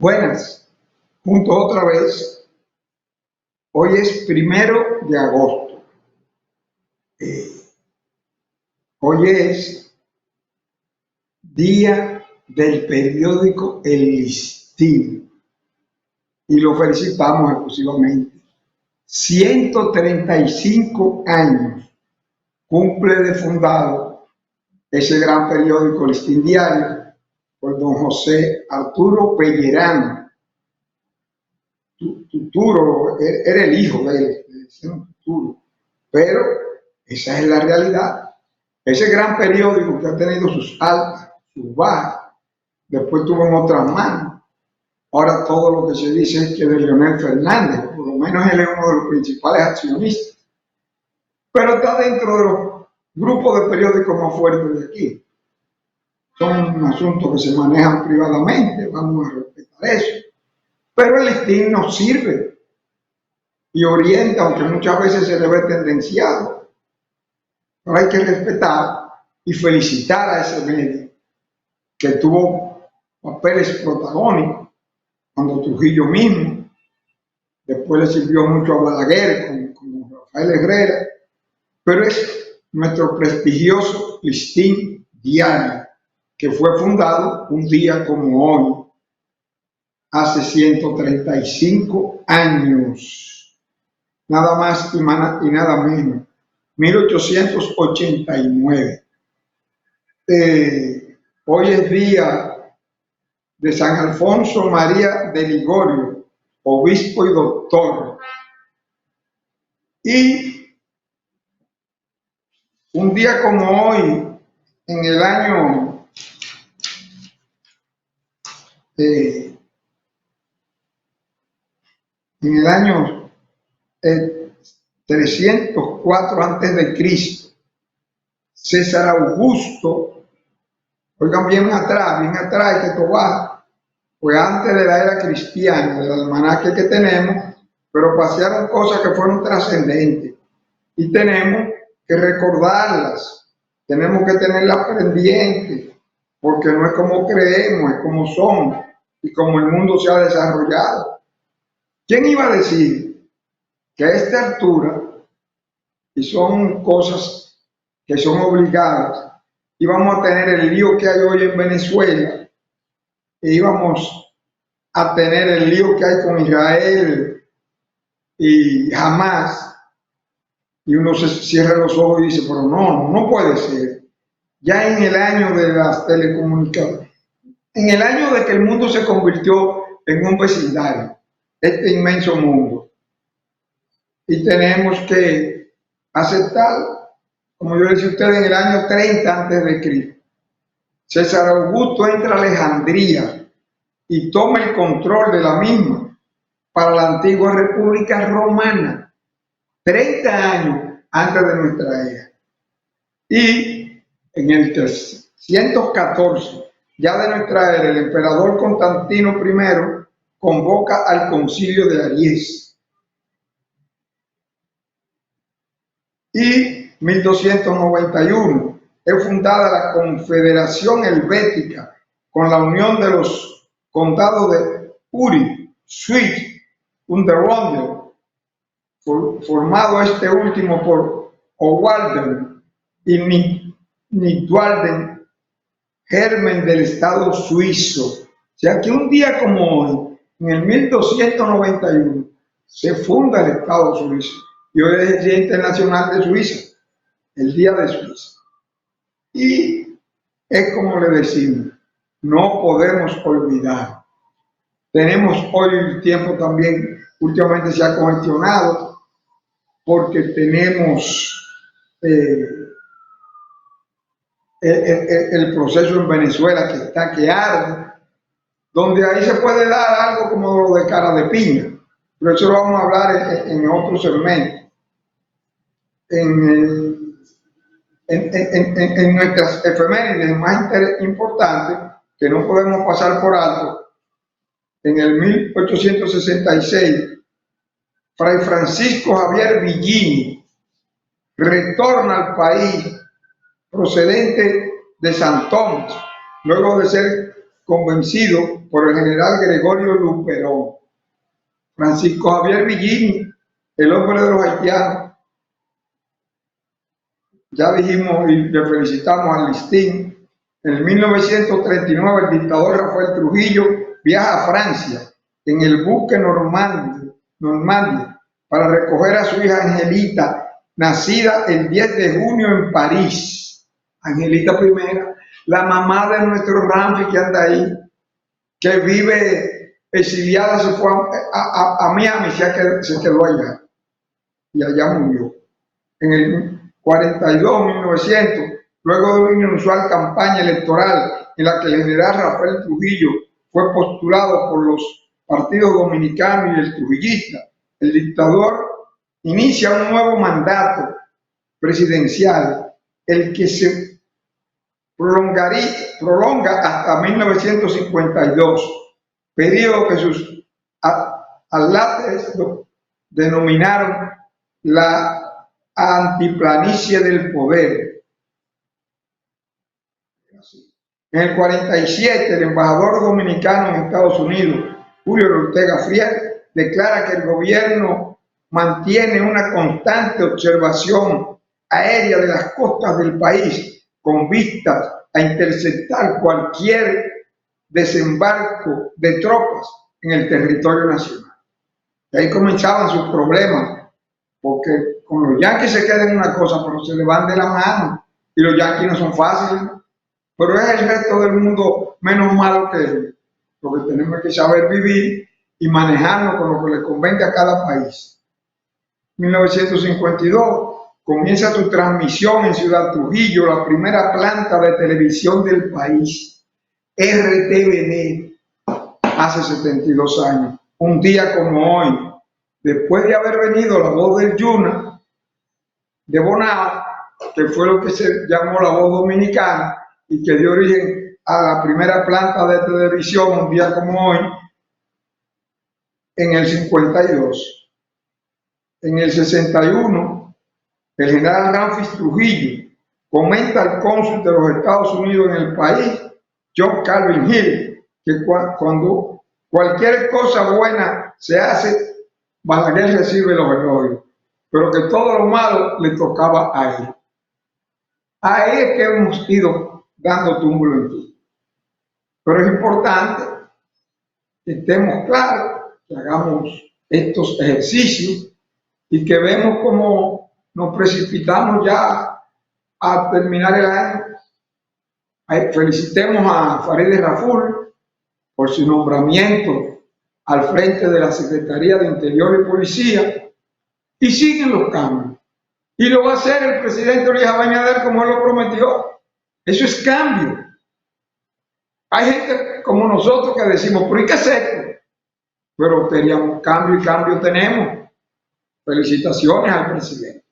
Buenas, juntos otra vez. Hoy es 1 de agosto. Hoy es día del periódico El Listín y lo felicitamos efusivamente. 135 años cumple de fundado ese gran periódico Listín Diario por don José Arturo Pellerano. Turo era el hijo de él, Turo, pero esa es la realidad. Ese gran periódico que ha tenido sus altas, sus bajas, después tuvo en otras manos. Ahora todo lo que se dice es que de Leonel Fernández, por lo menos él es uno de los principales accionistas, pero está dentro de los grupos de periódicos más fuertes de aquí. Son asuntos que se manejan privadamente, vamos a respetar eso. Pero el Listín nos sirve y orienta, aunque muchas veces se le ve tendenciado. Pero hay que respetar y felicitar a ese medio que tuvo papeles protagónicos cuando Trujillo mismo, después le sirvió mucho a Balaguer con Rafael Herrera, pero es nuestro prestigioso Listín Diario, que fue fundado un día como hoy, hace 135 años, nada más y nada menos, 1889. Hoy es día de San Alfonso María de Ligorio, obispo y doctor. Y un día como hoy, en el año 304 a.C., César Augusto, oigan bien atrás, que esto va, pues antes de la era cristiana, del almanaque que tenemos, pero pasaron cosas que fueron trascendentes y tenemos que recordarlas, tenemos que tenerlas pendientes, porque no es como creemos, es como somos y como el mundo se ha desarrollado. ¿Quién iba a decir que a esta altura, y son cosas que son obligadas, íbamos a tener el lío que hay hoy en Venezuela, e íbamos a tener el lío que hay con Israel y Hamas, y uno se cierra los ojos y dice, pero no puede ser. Ya en el año de las telecomunicaciones, en el año de que el mundo se convirtió en un vecindario, este inmenso mundo, y tenemos que aceptar, como yo le decía a ustedes, en el año 30 a.C., César Augusto entra a Alejandría y toma el control de la misma para la antigua República Romana, 30 años antes de nuestra era. Y en el 314, ya de nuestra era, el emperador Constantino I convoca al Concilio de Aries. Y 1291 es fundada la Confederación Helvética con la unión de los condados de Uri, Switch, Unterwalden, formado este último por Obwalden y Nidwalden, germen del Estado suizo. O sea que un día como hoy, en el 1291, se funda el Estado suizo. Y hoy es el Día Internacional de Suiza, el Día de Suiza. Y es como le decimos, no podemos olvidar. Tenemos hoy el tiempo también, últimamente se ha congestionado, porque tenemos el proceso en Venezuela que arde, donde ahí se puede dar algo como lo de cara de piña, pero eso lo vamos a hablar en otro segmento. En nuestras efemérides más importantes, que no podemos pasar por alto, en el 1866, Fray Francisco Javier Villini retorna al país procedente de San Tomás, luego de ser convencido por el general Gregorio Luperón. Francisco Javier Villini, el hombre de los haitianos. Ya dijimos y le felicitamos al listín. En 1939 el dictador Rafael Trujillo viaja a Francia en el buque Normandia para recoger a su hija Angelita, nacida el 10 de junio en París. Angelita I, la mamá de nuestro Ramfi que anda ahí, que vive exiliada, se fue a Miami, se quedó allá y allá murió. En el 42, 1900, luego de una inusual campaña electoral en la que el general Rafael Trujillo fue postulado por los partidos dominicanos y el trujillista, el dictador inicia un nuevo mandato presidencial, el que se prolonga hasta 1952, periodo que sus atlates denominaron la antiplanicie del poder. En el 47, el embajador dominicano en Estados Unidos, Julio Ortega Friel, declara que el gobierno mantiene una constante observación aérea de las costas del país con vistas a interceptar cualquier desembarco de tropas en el territorio nacional. Y ahí comenzaban sus problemas, porque con los yanquis se quedan una cosa, pero se le van de la mano, y los yanquis no son fáciles, pero es el resto del mundo menos malo que ellos, porque tenemos que saber vivir y manejarnos con lo que le convenga a cada país. En 1952 comienza su transmisión en Ciudad Trujillo, la primera planta de televisión del país, RTVD, hace 72 años, un día como hoy, después de haber venido La Voz del Yuna, de Bonao, que fue lo que se llamó La Voz Dominicana y que dio origen a la primera planta de televisión un día como hoy, en el 52. En el 61, el general Ramfis Trujillo comenta al cónsul de los Estados Unidos en el país, John Calvin Hill, que cuando cualquier cosa buena se hace, Balaguer recibe los elogios, pero que todo lo malo le tocaba a él. Ahí es que hemos ido dando túmulo en ti. Pero es importante que estemos claros, que hagamos estos ejercicios y que vemos cómo nos precipitamos ya a terminar el año. Felicitemos a Farideh Raful por su nombramiento al frente de la Secretaría de Interior y Policía, y siguen los cambios. Y lo va a hacer el presidente Luis Abinader como él lo prometió. Eso es cambio. Hay gente como nosotros que decimos, pero ¿y qué hacer? Pero queríamos cambio y cambio tenemos. Felicitaciones al presidente.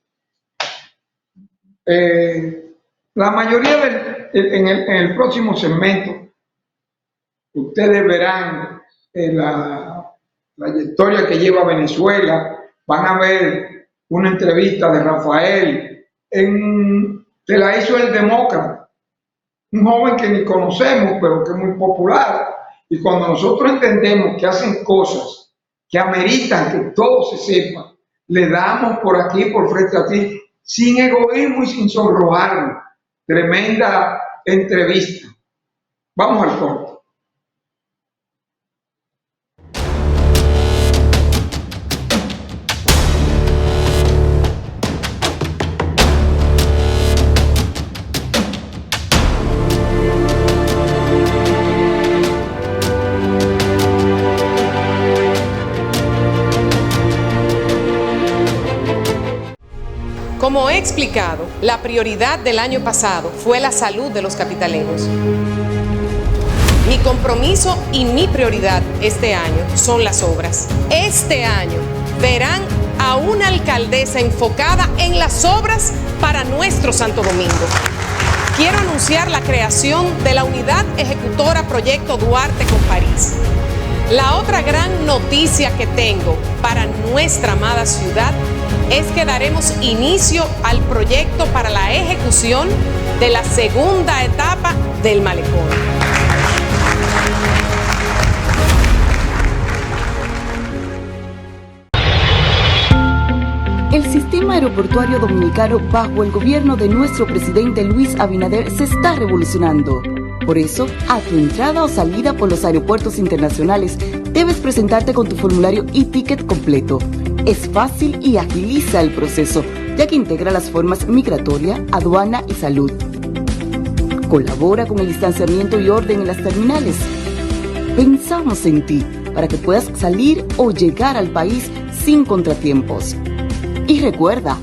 La mayoría en el próximo segmento, ustedes verán la trayectoria que lleva Venezuela. Van a ver una entrevista de Rafael, que la hizo el Demócrata, un joven que ni conocemos, pero que es muy popular. Y cuando nosotros entendemos que hacen cosas que ameritan que todo se sepa, le damos por aquí, por frente a ti, sin egoísmo y sin sonrojarnos. Tremenda entrevista. Vamos al corte. Como he explicado, la prioridad del año pasado fue la salud de los capitaleños. Mi compromiso y mi prioridad este año son las obras. Este año verán a una alcaldesa enfocada en las obras para nuestro Santo Domingo. Quiero anunciar la creación de la Unidad Ejecutora Proyecto Duarte con París. La otra gran noticia que tengo para nuestra amada ciudad es que daremos inicio al proyecto para la ejecución de la segunda etapa del malecón. sistema aeroportuario dominicano bajo el gobierno de nuestro presidente Luis Abinader se está revolucionando. Por eso, a tu entrada o salida por los aeropuertos internacionales, debes presentarte con tu formulario e-ticket completo. Es fácil y agiliza el proceso, ya que integra las formas migratoria, aduana y salud. Colabora con el distanciamiento y orden en las terminales. Pensamos en ti para que puedas salir o llegar al país sin contratiempos. Y recuerda,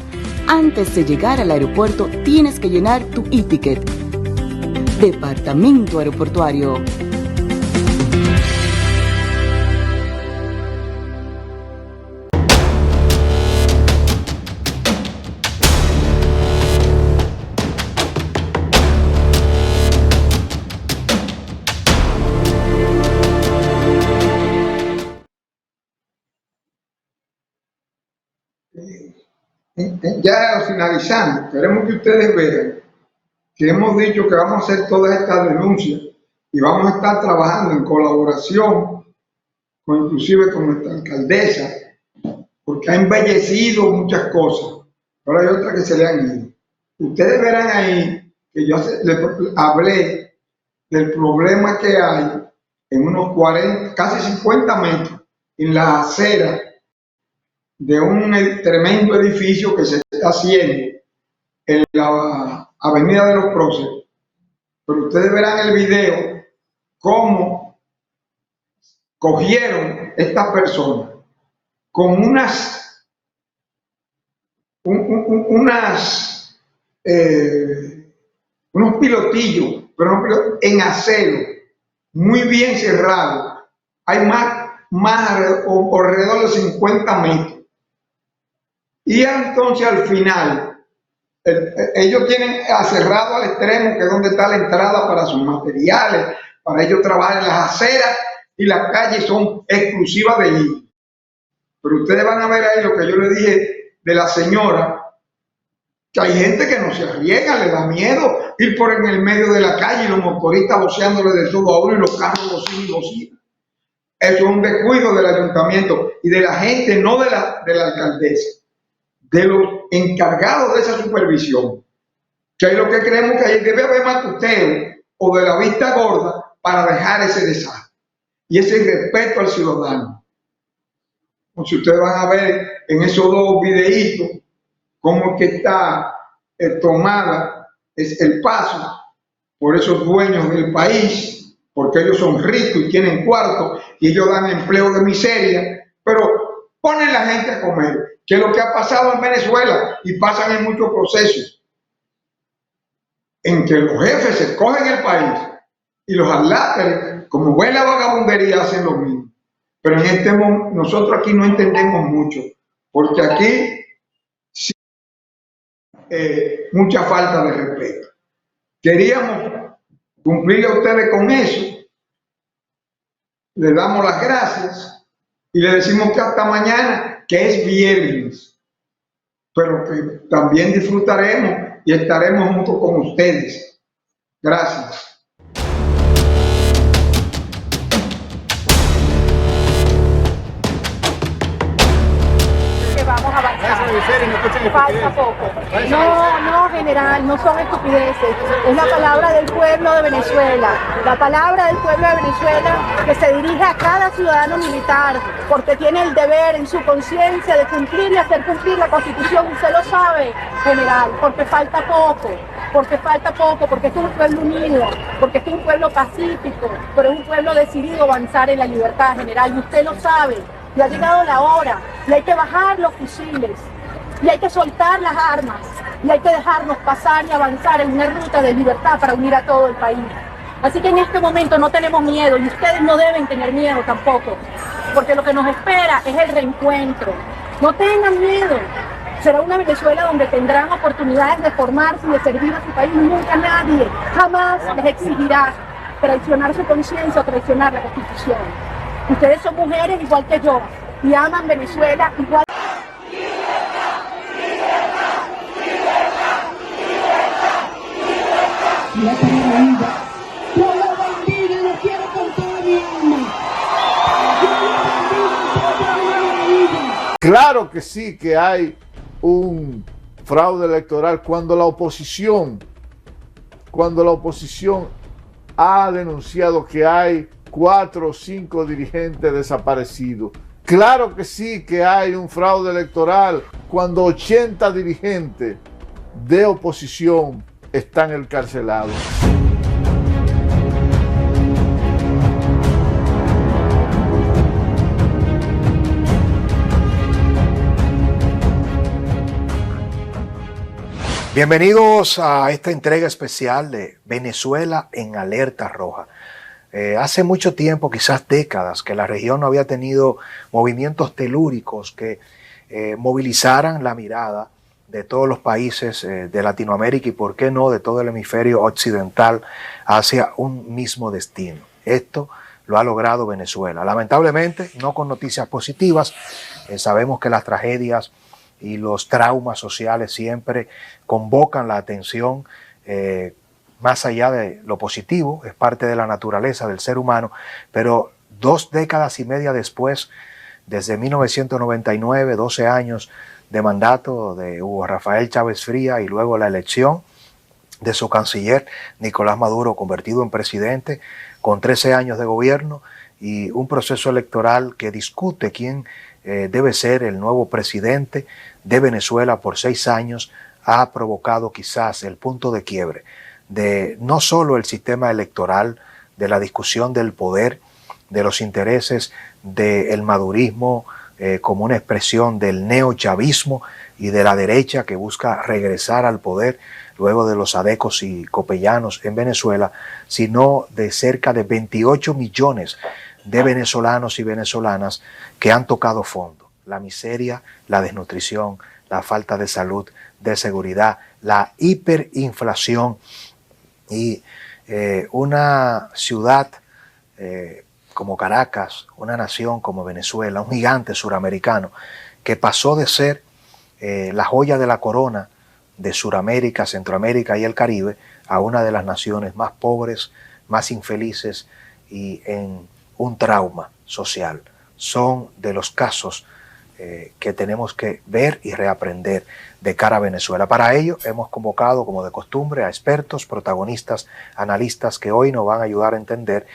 antes de llegar al aeropuerto tienes que llenar tu e-ticket. Departamento Aeroportuario. Ya finalizando, queremos que ustedes vean que hemos dicho que vamos a hacer todas estas denuncias y vamos a estar trabajando en colaboración inclusive con nuestra alcaldesa, porque ha embellecido muchas cosas, pero hay otras que se le han ido. Ustedes verán ahí que yo les hablé del problema que hay en unos 40, casi 50 metros en la acera de un tremendo edificio que se está haciendo en la Avenida de los Próceres. Pero ustedes verán el video cómo cogieron estas personas con unos pilotillos, pero en acero, muy bien cerrados. Hay más alrededor de 50 metros. Y entonces al final, ellos tienen cerrado al extremo, que es donde está la entrada para sus materiales, para ellos trabajar en las aceras, y las calles son exclusivas de ellos. Pero ustedes van a ver ahí lo que yo le dije de la señora, que hay gente que no se arriesga, le da miedo ir por en el medio de la calle y los motoristas voceándole de todo a uno y los carros bocina y bocina. Eso es un descuido del ayuntamiento y de la gente, no de la alcaldesa, de los encargados de esa supervisión. Que es lo que creemos que debe haber macuteo o de la vista gorda para dejar ese desastre y ese irrespeto al ciudadano. Como si ustedes van a ver en esos dos videitos cómo que está tomada es el paso por esos dueños del país, porque ellos son ricos y tienen cuartos y ellos dan empleo de miseria, pero ponen la gente a comer, que es lo que ha pasado en Venezuela y pasan en muchos procesos, en que los jefes se cogen el país y los aláteres, como ven la vagabundería, hacen lo mismo. Pero en este momento, nosotros aquí no entendemos mucho, porque aquí sí, mucha falta de respeto. Queríamos cumplirle a ustedes con eso. Le damos las gracias y le decimos que hasta mañana, que es viernes, pero que también disfrutaremos y estaremos junto con ustedes. Gracias. Falta poco. No, general, no son estupideces. Es la palabra del pueblo de Venezuela. La palabra del pueblo de Venezuela que se dirige a cada ciudadano militar, porque tiene el deber en su conciencia de cumplir y hacer cumplir la Constitución. Usted lo sabe, general, porque falta poco. Porque es un pueblo unido, porque es un pueblo pacífico, pero es un pueblo decidido a avanzar en la libertad, general, y usted lo sabe. Y ha llegado la hora, y hay que bajar los fusiles, y hay que soltar las armas, y hay que dejarnos pasar y avanzar en una ruta de libertad para unir a todo el país. Así que en este momento no tenemos miedo, y ustedes no deben tener miedo tampoco, porque lo que nos espera es el reencuentro. No tengan miedo. Será una Venezuela donde tendrán oportunidades de formarse y de servir a su país. Nunca nadie, jamás les exigirá traicionar su conciencia o traicionar la Constitución. Ustedes son mujeres igual que yo y aman Venezuela igual. Yo lo bendiga y lo quiero con toda mi alma. Yo lo bendiga y con toda mi vida. Claro que sí que hay un fraude electoral cuando la oposición ha denunciado que hay 4 o 5 dirigentes desaparecidos? Claro que sí que hay un fraude electoral cuando 80 dirigentes de oposición están encarcelados. Bienvenidos a esta entrega especial de Venezuela en Alerta Roja. Hace mucho tiempo, quizás décadas, que la región no había tenido movimientos telúricos que movilizaran la mirada de todos los países de Latinoamérica y, por qué no, de todo el hemisferio occidental hacia un mismo destino. Esto lo ha logrado Venezuela. Lamentablemente, no con noticias positivas. Sabemos que las tragedias y los traumas sociales siempre convocan la atención más allá de lo positivo, es parte de la naturaleza del ser humano, pero 2 décadas y media después, desde 1999, 12 años de mandato de Hugo Rafael Chávez Frías y luego la elección de su canciller Nicolás Maduro, convertido en presidente, con 13 años de gobierno y un proceso electoral que discute quién debe ser el nuevo presidente de Venezuela por 6 años, ha provocado quizás el punto de quiebre de no solo el sistema electoral, de la discusión del poder, de los intereses del madurismo como una expresión del neochavismo y de la derecha que busca regresar al poder luego de los adecos y copellanos en Venezuela, sino de cerca de 28 millones de venezolanos y venezolanas que han tocado fondo. La miseria, la desnutrición, la falta de salud, de seguridad, la hiperinflación y una ciudad como Caracas, una nación como Venezuela, un gigante suramericano que pasó de ser la joya de la corona de Suramérica, Centroamérica y el Caribe a una de las naciones más pobres, más infelices y en un trauma social. Son de los casos que tenemos que ver y reaprender de cara a Venezuela. Para ello hemos convocado, como de costumbre, a expertos, protagonistas, analistas que hoy nos van a ayudar a entender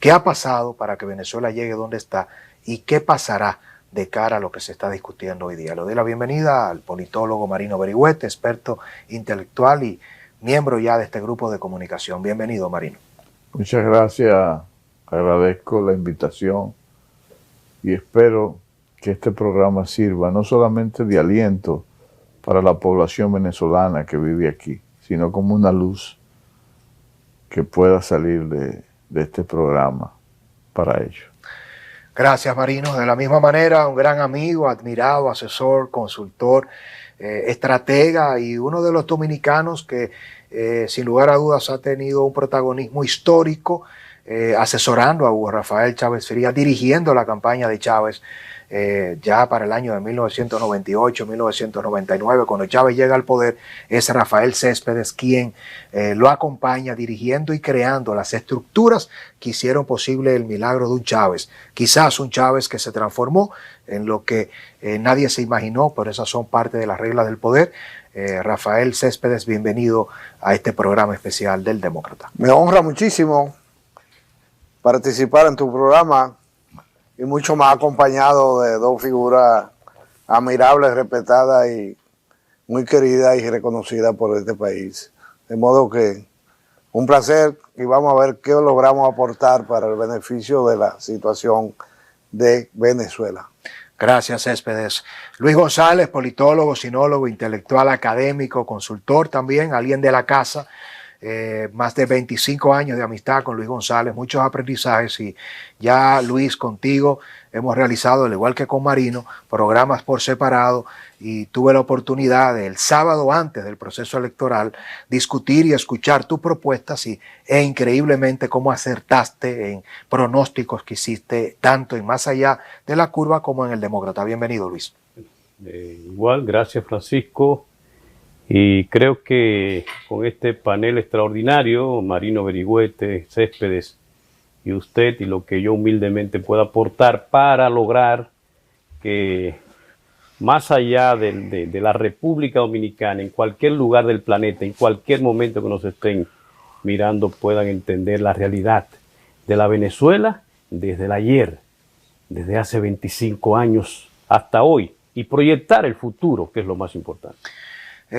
qué ha pasado para que Venezuela llegue donde está y qué pasará de cara a lo que se está discutiendo hoy día. Le doy la bienvenida al politólogo Marino Berigüete, experto intelectual y miembro ya de este grupo de comunicación. Bienvenido, Marino. Muchas gracias, agradezco la invitación y espero que este programa sirva no solamente de aliento para la población venezolana que vive aquí, sino como una luz que pueda salir de este programa para ellos. Gracias, Marino. De la misma manera, un gran amigo, admirado, asesor, consultor, estratega y uno de los dominicanos que sin lugar a dudas ha tenido un protagonismo histórico asesorando a Hugo Rafael Chávez Frías, dirigiendo la campaña de Chávez ya para el año de 1998-1999, cuando Chávez llega al poder. Es Rafael Céspedes quien lo acompaña dirigiendo y creando las estructuras que hicieron posible el milagro de un Chávez, quizás un Chávez que se transformó en lo que nadie se imaginó, pero esas son parte de las reglas del poder. Rafael Céspedes, bienvenido a este programa especial del Demócrata. Me honra muchísimo participar en tu programa y mucho más acompañado de 2 figuras admirables, respetadas y muy queridas y reconocidas por este país. De modo que un placer y vamos a ver qué logramos aportar para el beneficio de la situación de Venezuela. Gracias, Céspedes. Luis González, politólogo, sinólogo, intelectual, académico, consultor también, alguien de la casa. Más de 25 años de amistad con Luis González, muchos aprendizajes, y ya, Luis, contigo hemos realizado, al igual que con Marino, programas por separado, y tuve la oportunidad el sábado antes del proceso electoral discutir y escuchar tus propuestas e increíblemente cómo acertaste en pronósticos que hiciste tanto en Más Allá de la Curva como en el Demócrata. Bienvenido, Luis. Igual, gracias, Francisco. Y creo que con este panel extraordinario, Marino Berigüete, Céspedes y usted, y lo que yo humildemente pueda aportar para lograr que más allá de la República Dominicana, en cualquier lugar del planeta, en cualquier momento que nos estén mirando, puedan entender la realidad de la Venezuela desde el ayer, desde hace 25 años hasta hoy, y proyectar el futuro, que es lo más importante.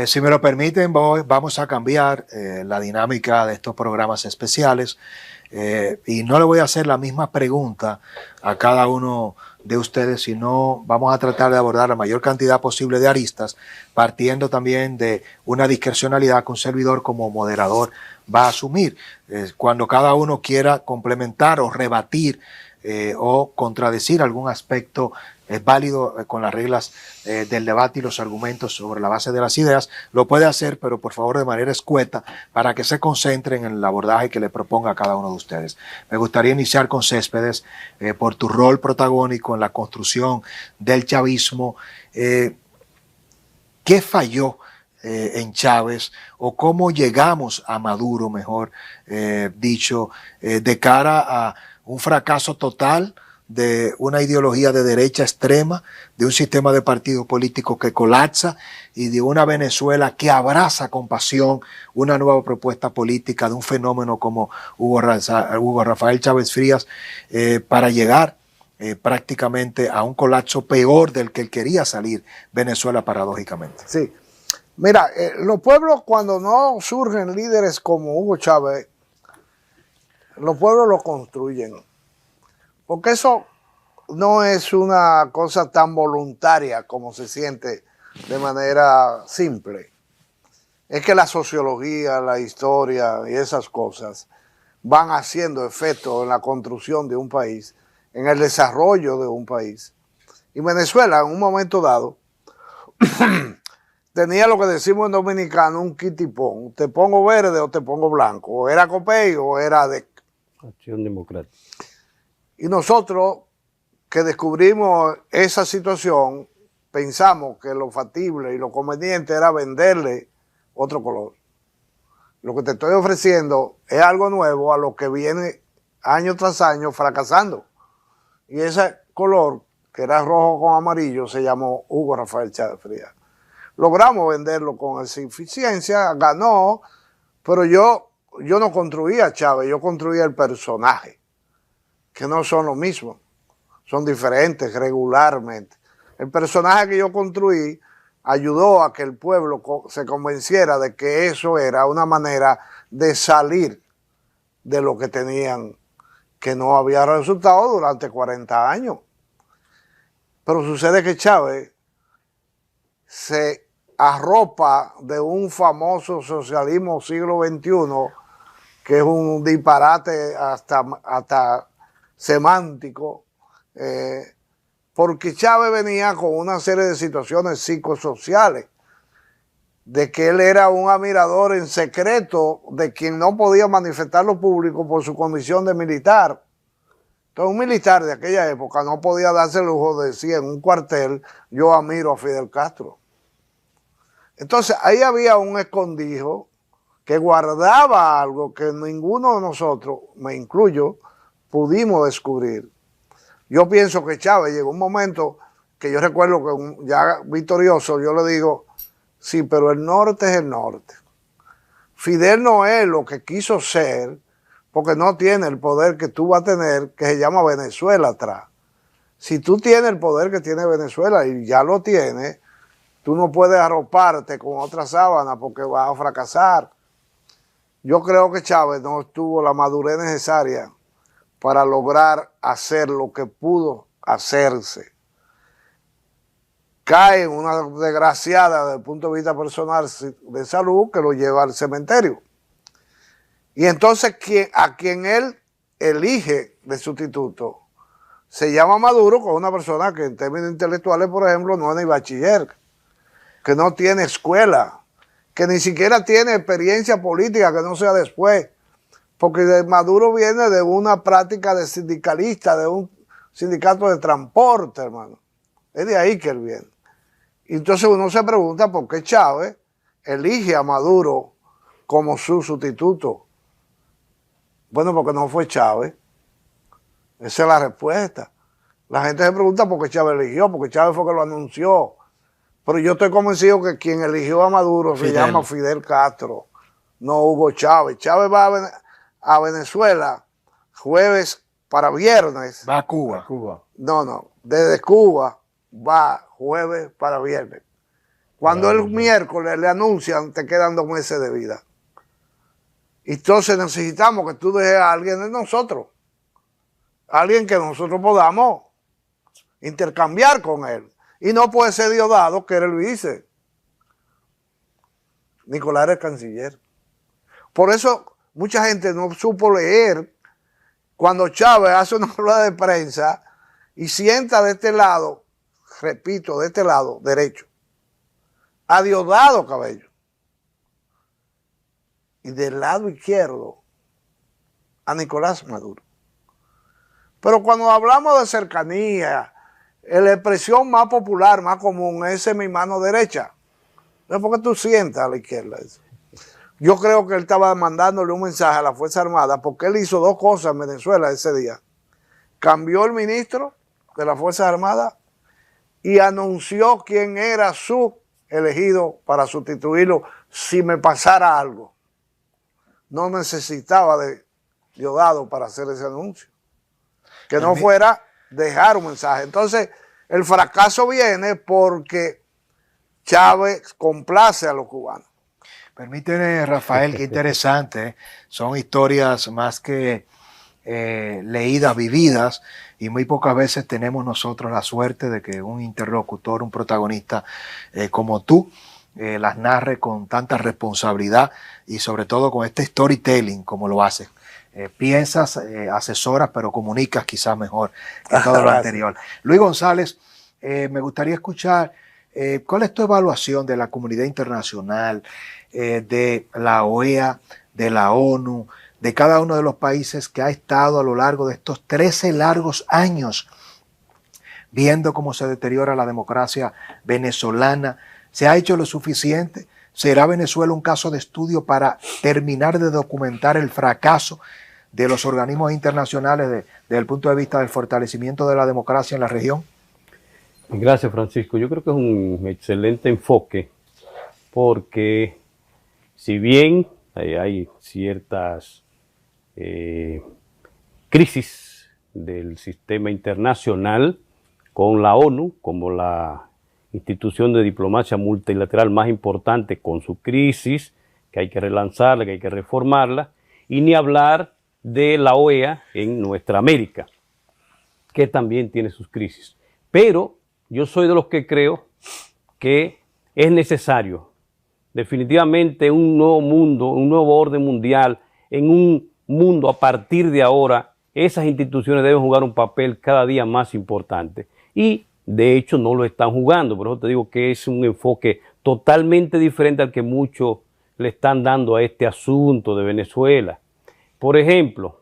Si me lo permiten, vamos a cambiar la dinámica de estos programas especiales y no le voy a hacer la misma pregunta a cada uno de ustedes, sino vamos a tratar de abordar la mayor cantidad posible de aristas, partiendo también de una discrecionalidad que un servidor como moderador va a asumir. Cuando cada uno quiera complementar o rebatir o contradecir algún aspecto es válido con las reglas del debate y los argumentos sobre la base de las ideas, lo puede hacer, pero por favor de manera escueta, para que se concentren en el abordaje que le proponga a cada uno de ustedes. Me gustaría iniciar con Céspedes, por tu rol protagónico en la construcción del chavismo. ¿Qué falló en Chávez o cómo llegamos a Maduro, mejor dicho, de cara a un fracaso total de una ideología de derecha extrema, de un sistema de partidos políticos que colapsa y de una Venezuela que abraza con pasión una nueva propuesta política de un fenómeno como Hugo Rafael Chávez Frías para llegar prácticamente a un colapso peor del que él quería salir Venezuela paradójicamente? Sí. Mira, los pueblos cuando no surgen líderes como Hugo Chávez, los pueblos lo construyen. Porque eso no es una cosa tan voluntaria como se siente de manera simple. Es que la sociología, la historia y esas cosas van haciendo efecto en la construcción de un país, en el desarrollo de un país. Y Venezuela, en un momento dado, tenía lo que decimos en dominicano, un kitipón. Te pongo verde o te pongo blanco. O era COPEI o era de Acción Democrática. Y nosotros que descubrimos esa situación, pensamos que lo factible y lo conveniente era venderle otro color. Lo que te estoy ofreciendo es algo nuevo a lo que viene año tras año fracasando. Y ese color, que era rojo con amarillo, se llamó Hugo Rafael Chávez Frías. Logramos venderlo con eficiencia, ganó, pero yo no construía a Chávez, yo construía el personaje, que no son lo mismo, son diferentes regularmente. El personaje que yo construí ayudó a que el pueblo se convenciera de que eso era una manera de salir de lo que tenían, que no había resultado durante 40 años. Pero sucede que Chávez se arropa de un famoso socialismo siglo XXI, que es un disparate hasta semántico, porque Chávez venía con una serie de situaciones psicosociales, de que él era un admirador en secreto de quien no podía manifestarlo público por su condición de militar. Entonces un militar de aquella época no podía darse el lujo de decir en un cuartel, yo admiro a Fidel Castro. Entonces ahí había un escondijo que guardaba algo que ninguno de nosotros, me incluyo, pudimos descubrir. Yo pienso que Chávez llegó un momento que yo recuerdo que ya victorioso, yo le digo, sí, pero el norte es el norte. Fidel no es lo que quiso ser, porque no tiene el poder que tú vas a tener, que se llama Venezuela atrás. Si tú tienes el poder que tiene Venezuela, y ya lo tienes, tú no puedes arroparte con otra sábana porque vas a fracasar. Yo creo que Chávez no tuvo la madurez necesaria para lograr hacer lo que pudo hacerse. Cae en una desgraciada desde el punto de vista personal de salud que lo lleva al cementerio. Y entonces a quien él elige de sustituto se llama Maduro, con una persona que en términos intelectuales, por ejemplo, no es ni bachiller, que no tiene escuela, que ni siquiera tiene experiencia política, que no sea después. Porque Maduro viene de una práctica de sindicalista, de un sindicato de transporte, hermano. Es de ahí que él viene. Y entonces uno se pregunta por qué Chávez elige a Maduro como su sustituto. Bueno, porque no fue Chávez. Esa es la respuesta. La gente se pregunta por qué Chávez eligió, porque Chávez fue que lo anunció. Pero yo estoy convencido que quien eligió a Maduro se llama Fidel Castro, no Hugo Chávez. Chávez va a Venezuela jueves para viernes. Va a Cuba. No, desde Cuba va jueves para viernes. Cuando el miércoles le anuncian, te quedan 2 meses de vida. Entonces necesitamos que tú dejes a alguien de nosotros. Alguien que nosotros podamos intercambiar con él. Y no puede ser Diosdado, que era el vice. Nicolás era el canciller. Por eso mucha gente no supo leer cuando Chávez hace una rueda de prensa y sienta de este lado, repito, de este lado derecho, a Diosdado Cabello. Y del lado izquierdo, a Nicolás Maduro. Pero cuando hablamos de cercanía, la expresión más popular, más común, es mi mano derecha. No es porque tú sientas a la izquierda. Yo creo que él estaba mandándole un mensaje a la Fuerza Armada porque él hizo 2 cosas en Venezuela ese día. Cambió el ministro de la Fuerza Armada y anunció quién era su elegido para sustituirlo si me pasara algo. No necesitaba de Diosdado para hacer ese anuncio. Que no fuera dejar un mensaje. Entonces, el fracaso viene porque Chávez complace a los cubanos. Permíteme, Rafael, qué interesante. Son historias más que leídas, vividas, y muy pocas veces tenemos nosotros la suerte de que un interlocutor, un protagonista como tú, las narre con tanta responsabilidad y sobre todo con este storytelling como lo haces. Piensas, asesoras, pero comunicas quizás mejor que todo lo anterior. Luis González, me gustaría escuchar cuál es tu evaluación de la comunidad internacional, de la OEA, de la ONU, de cada uno de los países que ha estado a lo largo de estos 13 largos años viendo cómo se deteriora la democracia venezolana. ¿Se ha hecho lo suficiente? ¿Será Venezuela un caso de estudio para terminar de documentar el fracaso de los organismos internacionales desde el punto de vista del fortalecimiento de la democracia en la región? Gracias, Francisco. Yo creo que es un excelente enfoque porque si bien hay ciertas crisis del sistema internacional con la ONU como la institución de diplomacia multilateral más importante con su crisis, que hay que relanzarla, que hay que reformarla, y ni hablar de la OEA en nuestra América, que también tiene sus crisis. Pero yo soy de los que creo que es necesario definitivamente un nuevo mundo, un nuevo orden mundial, en un mundo a partir de ahora, esas instituciones deben jugar un papel cada día más importante. Y de hecho no lo están jugando, por eso te digo que es un enfoque totalmente diferente al que muchos le están dando a este asunto de Venezuela. Por ejemplo,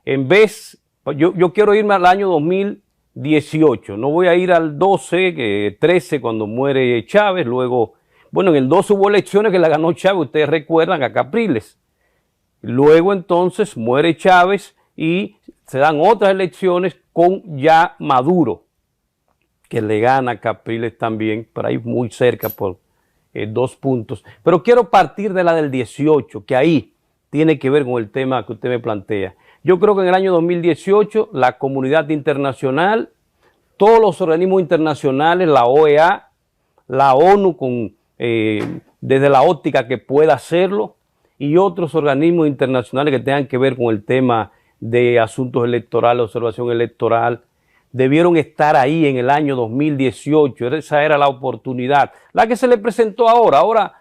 en vez, yo quiero irme al año 2018, no voy a ir al 13 cuando muere Chávez, luego, bueno, en el 12 hubo elecciones que la ganó Chávez, ustedes recuerdan, a Capriles. Luego entonces muere Chávez y se dan otras elecciones con ya Maduro, que le gana a Capriles también, por ahí muy cerca por 2 puntos. Pero quiero partir de la del 18, que ahí tiene que ver con el tema que usted me plantea. Yo creo que en el año 2018 la comunidad internacional, todos los organismos internacionales, la OEA, la ONU, desde la óptica que pueda hacerlo, y otros organismos internacionales que tengan que ver con el tema de asuntos electorales, observación electoral, debieron estar ahí en el año 2018. Esa era la oportunidad, la que se le presentó ahora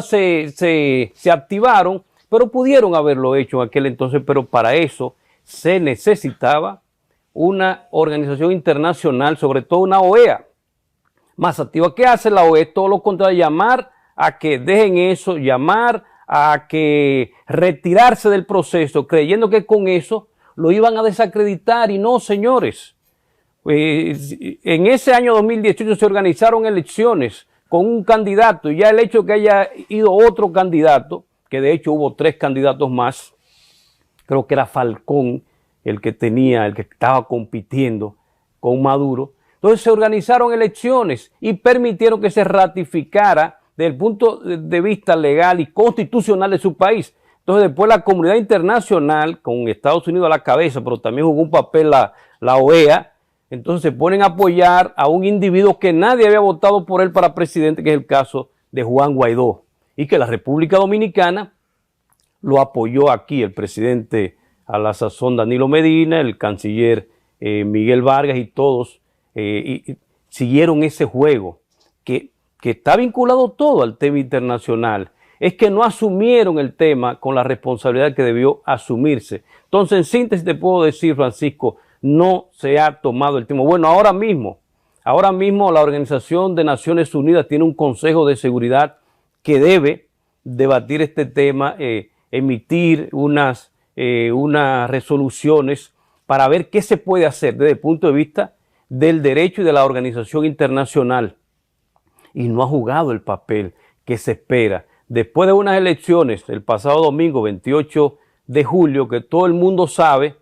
se activaron, pero pudieron haberlo hecho en aquel entonces, pero para eso se necesitaba una organización internacional, sobre todo una OEA más activa. ¿Qué hace la OEA? Todo lo contrario, llamar a que dejen eso, llamar a que retirarse del proceso, creyendo que con eso lo iban a desacreditar, y no, señores. En ese año 2018 se organizaron elecciones con un candidato, y ya el hecho de que haya ido otro candidato, que de hecho hubo 3 candidatos más, creo que era Falcón el que estaba compitiendo con Maduro, Entonces se organizaron elecciones y permitieron que se ratificara desde el punto de vista legal y constitucional de su país. Entonces después la comunidad internacional, con Estados Unidos a la cabeza, pero también jugó un papel la OEA, entonces se ponen a apoyar a un individuo que nadie había votado por él para presidente, que es el caso de Juan Guaidó, y que la República Dominicana lo apoyó aquí, el presidente a la sazón Danilo Medina, el canciller Miguel Vargas y todos y siguieron ese juego que está vinculado todo al tema internacional. Es que no asumieron el tema con la responsabilidad que debió asumirse. Entonces, en síntesis te puedo decir, Francisco, no se ha tomado el tema. Bueno, ahora mismo la Organización de Naciones Unidas tiene un Consejo de Seguridad que debe debatir este tema, emitir unas resoluciones para ver qué se puede hacer desde el punto de vista del derecho y de la organización internacional. Y no ha jugado el papel que se espera. Después de unas elecciones, el pasado domingo 28 de julio, que todo el mundo sabe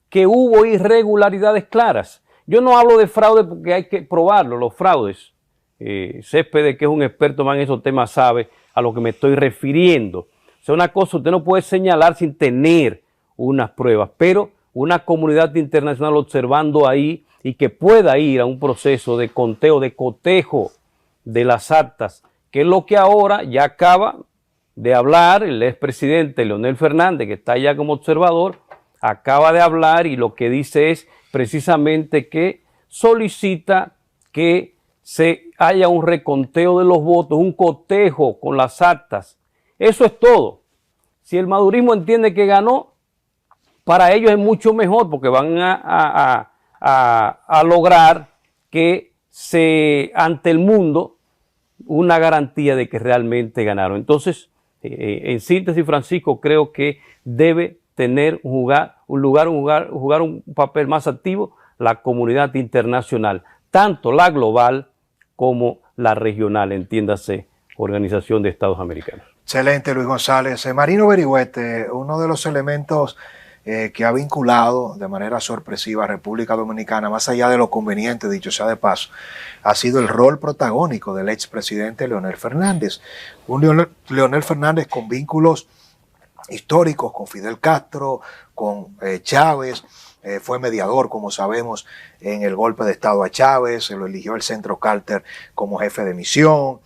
que hubo irregularidades claras. Yo no hablo de fraude porque hay que probarlo, los fraudes. Céspedes, que es un experto más en esos temas, sabe a lo que me estoy refiriendo. O sea, una cosa usted no puede señalar sin tener unas pruebas, pero una comunidad internacional observando ahí y que pueda ir a un proceso de conteo, de cotejo de las actas, que es lo que ahora ya acaba de hablar el expresidente Leonel Fernández, que está allá como observador, acaba de hablar y lo que dice es precisamente que solicita que se haya un reconteo de los votos, un cotejo con las actas. Eso es todo. Si el madurismo entiende que ganó, para ellos es mucho mejor porque van a lograr que ante el mundo una garantía de que realmente ganaron. Entonces, en síntesis, Francisco, creo que debe tener jugar un papel más activo la comunidad internacional, tanto la global como la regional, entiéndase, Organización de Estados Americanos. Excelente, Luis González. Marino Berigüete, uno de los elementos que ha vinculado de manera sorpresiva a República Dominicana, más allá de lo conveniente, dicho sea de paso, ha sido el rol protagónico del expresidente Leonel Fernández. Un Leonel Fernández con vínculos históricos con Fidel Castro, con Chávez, fue mediador, como sabemos, en el golpe de Estado a Chávez, se lo eligió el Centro Carter como jefe de misión,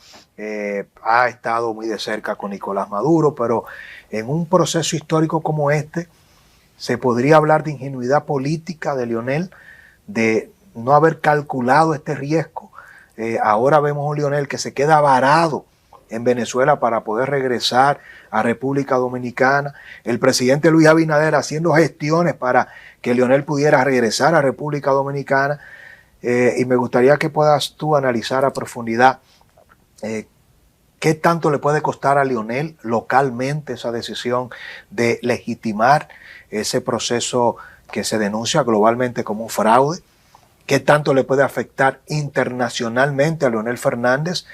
ha estado muy de cerca con Nicolás Maduro, pero en un proceso histórico como este, se podría hablar de ingenuidad política de Leonel, de no haber calculado este riesgo. Ahora vemos un Leonel que se queda varado en Venezuela para poder regresar a República Dominicana. El presidente Luis Abinader haciendo gestiones para que Leonel pudiera regresar a República Dominicana. Y me gustaría que puedas tú analizar a profundidad qué tanto le puede costar a Leonel localmente esa decisión de legitimar ese proceso que se denuncia globalmente como un fraude, qué tanto le puede afectar internacionalmente a Leonel Fernández,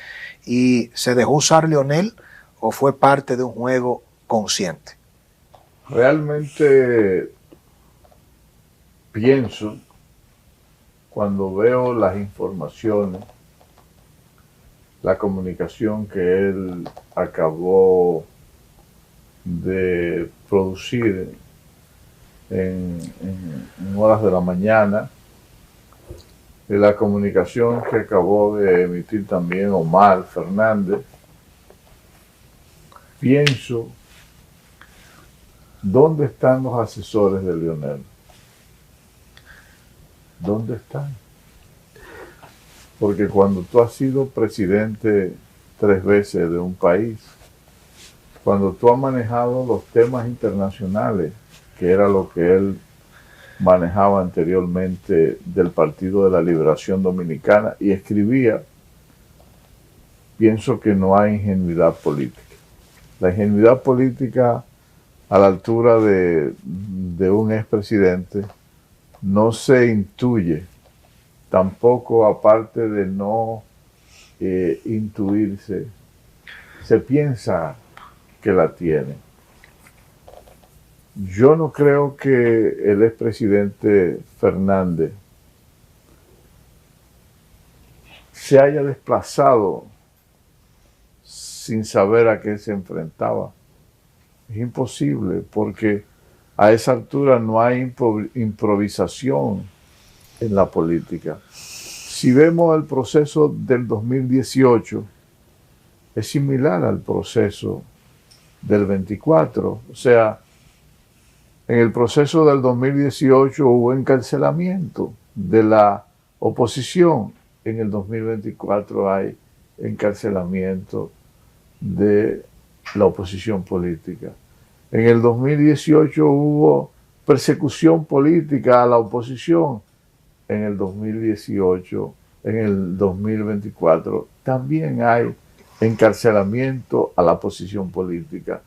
y se dejó usar Leonel o fue parte de un juego consciente. Realmente pienso, cuando veo las informaciones, la comunicación que él acabó de producir en horas de la mañana, de la comunicación que acabó de emitir también Omar Fernández, pienso, ¿dónde están los asesores de Leonel? ¿Dónde están? Porque cuando tú has sido presidente 3 veces de un país, cuando tú has manejado los temas internacionales, que era lo que él manejaba anteriormente del Partido de la Liberación Dominicana, y escribía, pienso que no hay ingenuidad política. La ingenuidad política a la altura de un expresidente no se intuye, tampoco aparte de no intuirse, se piensa que la tiene. Yo no creo que el expresidente Fernández se haya desplazado sin saber a qué se enfrentaba. Es imposible, porque a esa altura no hay improvisación en la política. Si vemos el proceso del 2018, es similar al proceso del 24. O sea, en el proceso del 2018 hubo encarcelamiento de la oposición. En el 2024 hay encarcelamiento de la oposición política. En el 2018 hubo persecución política a la oposición. En el 2018, en el 2024, también hay encarcelamiento a la oposición política.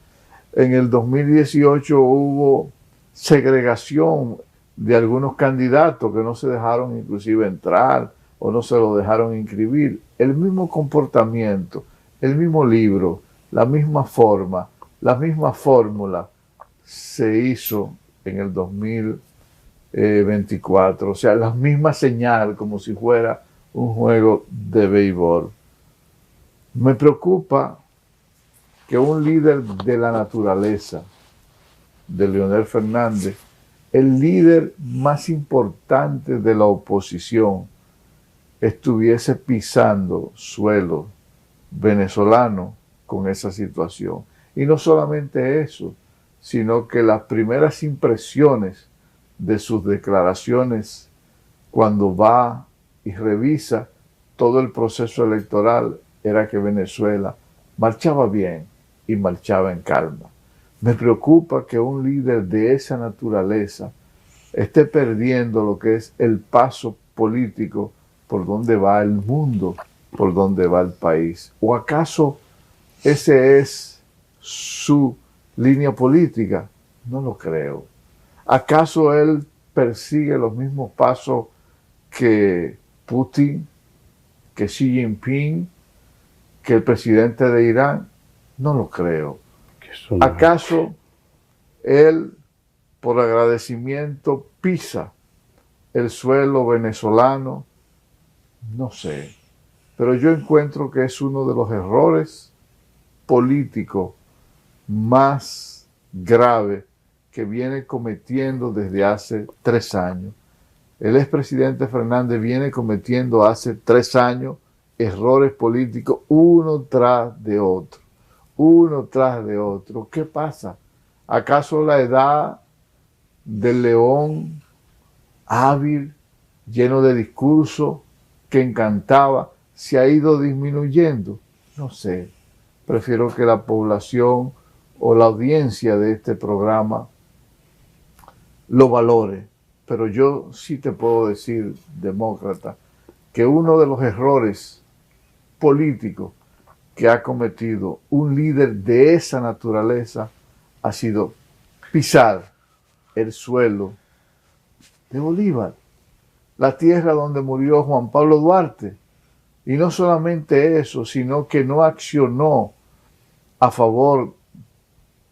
En el 2018 hubo segregación de algunos candidatos que no se dejaron inclusive entrar o no se lo dejaron inscribir. El mismo comportamiento, el mismo libro, la misma forma, la misma fórmula se hizo en el 2024. O sea, la misma señal, como si fuera un juego de béisbol. Me preocupa que un líder de la naturaleza, de Leonel Fernández, el líder más importante de la oposición, estuviese pisando suelo venezolano con esa situación. Y no solamente eso, sino que las primeras impresiones de sus declaraciones cuando va y revisa todo el proceso electoral era que Venezuela marchaba bien y marchaba en calma. Me preocupa que un líder de esa naturaleza esté perdiendo lo que es el paso político por donde va el mundo, por donde va el país. ¿O acaso ese es su línea política? No lo creo. ¿Acaso él persigue los mismos pasos que Putin, que Xi Jinping, que el presidente de Irán? No lo creo. ¿Acaso él, por agradecimiento, pisa el suelo venezolano? No sé. Pero yo encuentro que es uno de los errores políticos más graves que viene cometiendo desde hace 3 años. El expresidente Fernández viene cometiendo hace 3 años errores políticos uno tras de otro, uno tras de otro. ¿Qué pasa? ¿Acaso la edad del león hábil, lleno de discurso, que encantaba, se ha ido disminuyendo? No sé. Prefiero que la población o la audiencia de este programa lo valore. Pero yo sí te puedo decir, demócrata, que uno de los errores políticos que ha cometido un líder de esa naturaleza ha sido pisar el suelo de Bolívar, la tierra donde murió Juan Pablo Duarte. Y no solamente eso, sino que no accionó a favor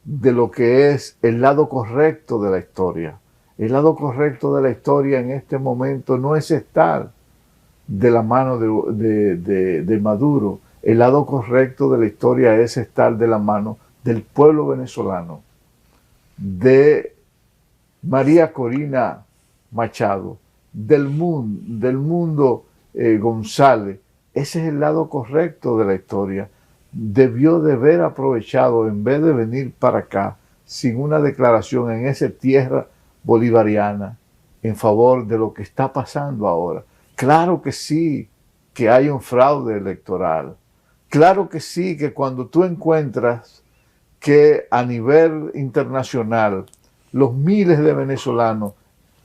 de lo que es el lado correcto de la historia. El lado correcto de la historia en este momento no es estar de la mano de Maduro. El lado correcto de la historia es estar de la mano del pueblo venezolano, de María Corina Machado, del mundo González. Ese es el lado correcto de la historia. Debió de haber aprovechado, en vez de venir para acá sin una declaración en esa tierra bolivariana en favor de lo que está pasando ahora. Claro que sí, que hay un fraude electoral. Claro que sí, que cuando tú encuentras que a nivel internacional los miles de venezolanos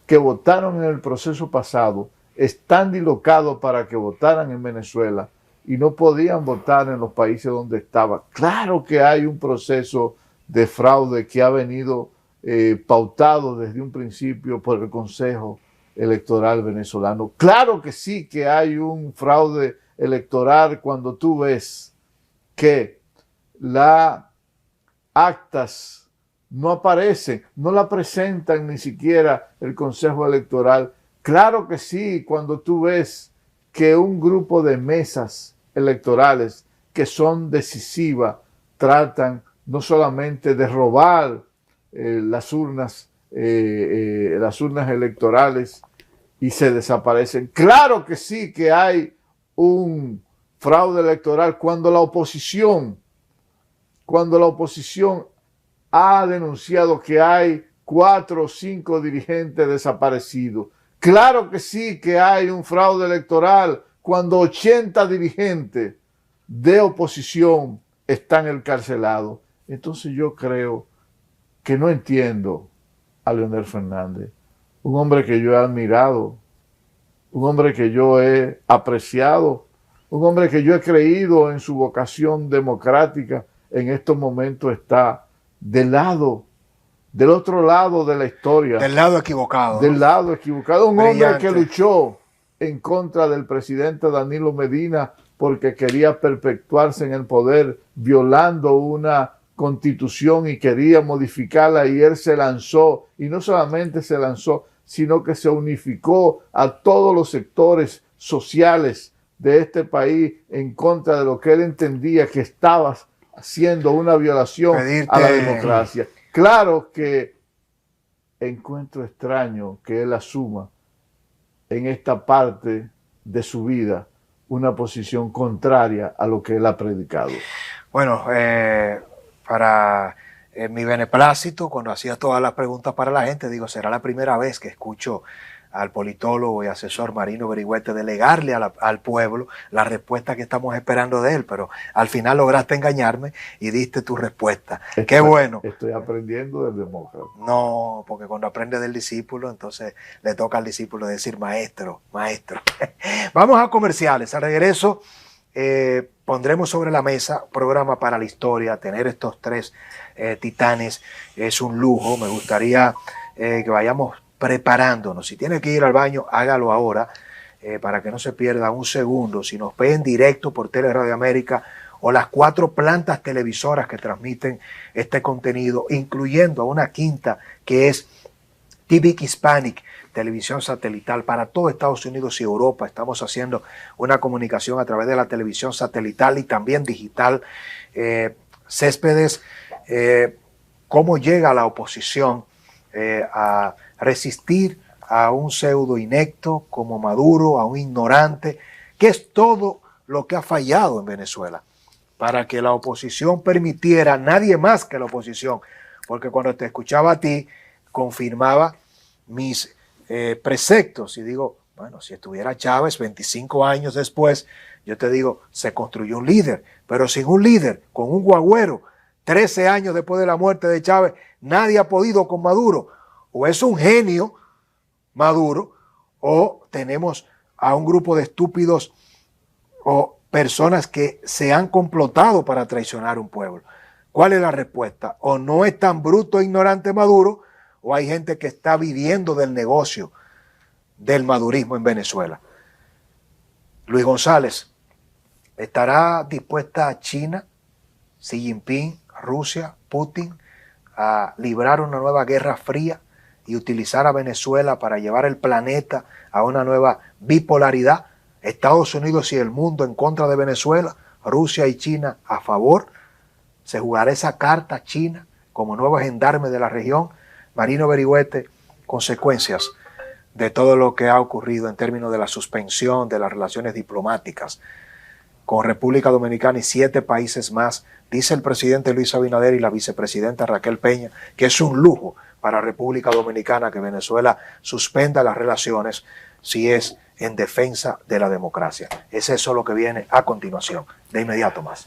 que votaron en el proceso pasado están dislocados para que votaran en Venezuela y no podían votar en los países donde estaba. Claro que hay un proceso de fraude que ha venido pautado desde un principio por el Consejo Electoral venezolano. Claro que sí que hay un fraude electoral cuando tú ves que las actas no aparecen, no la presentan ni siquiera el Consejo Electoral. Claro que sí, cuando tú ves que un grupo de mesas electorales que son decisivas tratan no solamente de robar las urnas electorales y se desaparecen. Claro que sí que hay un fraude electoral cuando la oposición ha denunciado que hay 4 o 5 dirigentes desaparecidos. Claro que sí que hay un fraude electoral cuando 80 dirigentes de oposición están encarcelados. Entonces yo creo que no entiendo a Leonel Fernández, un hombre que yo he admirado, un hombre que yo he apreciado, un hombre que yo he creído en su vocación democrática. En estos momentos está del otro lado de la historia. Del lado equivocado. Del lado equivocado. Un Brillante. hombre que luchó en contra del presidente Danilo Medina porque quería perpetuarse en el poder violando una constitución y quería modificarla, y él se lanzó, y no solamente se lanzó, sino que se unificó a todos los sectores sociales de este país en contra de lo que él entendía que estaba haciendo una violación a la democracia. Claro que encuentro extraño que él asuma en esta parte de su vida una posición contraria a lo que él ha predicado. Bueno, para mi beneplácito, cuando hacía todas las preguntas para la gente, digo, será la primera vez que escucho al politólogo y asesor Marino Berigüete delegarle al pueblo la respuesta que estamos esperando de él, pero al final lograste engañarme y diste tu respuesta. Qué bueno. Estoy aprendiendo del demócrata. No, porque cuando aprende del discípulo, entonces le toca al discípulo decir maestro, maestro. Vamos a comerciales. Al regreso pondremos sobre la mesa un programa para la historia. Tener estos 3 titanes es un lujo. Me gustaría que vayamos preparándonos. Si tiene que ir al baño, hágalo ahora para que no se pierda un segundo. Si nos ve en directo por Teleradio América o las 4 plantas televisoras que transmiten este contenido, incluyendo a una quinta que es TVIC Hispanic, televisión satelital para todo Estados Unidos y Europa. Estamos haciendo una comunicación a través de la televisión satelital y también digital. Céspedes, ¿cómo llega la oposición a resistir a un pseudo inecto como Maduro, a un ignorante? ¿Qué es todo lo que ha fallado en Venezuela para que la oposición permitiera, nadie más que la oposición? Porque cuando te escuchaba a ti, confirmaba mis preceptos y digo, bueno, si estuviera Chávez 25 años después, yo te digo, se construyó un líder, pero sin un líder, con un guagüero, 13 años después de la muerte de Chávez, nadie ha podido con Maduro. O es un genio Maduro, o tenemos a un grupo de estúpidos o personas que se han complotado para traicionar un pueblo. ¿Cuál es la respuesta? O no es tan bruto e ignorante Maduro, o hay gente que está viviendo del negocio del madurismo en Venezuela. Luis González, ¿estará dispuesta China, Xi Jinping, Rusia, Putin a librar una nueva guerra fría y utilizar a Venezuela para llevar el planeta a una nueva bipolaridad? Estados Unidos y el mundo en contra de Venezuela, Rusia y China a favor. ¿Se jugará esa carta China como nuevo gendarme de la región? Marino Berigüete, consecuencias de todo lo que ha ocurrido en términos de la suspensión de las relaciones diplomáticas con República Dominicana y 7 países más. Dice el presidente Luis Abinader y la vicepresidenta Raquel Peña que es un lujo para República Dominicana que Venezuela suspenda las relaciones si es en defensa de la democracia. Es eso lo que viene a continuación. De inmediato más.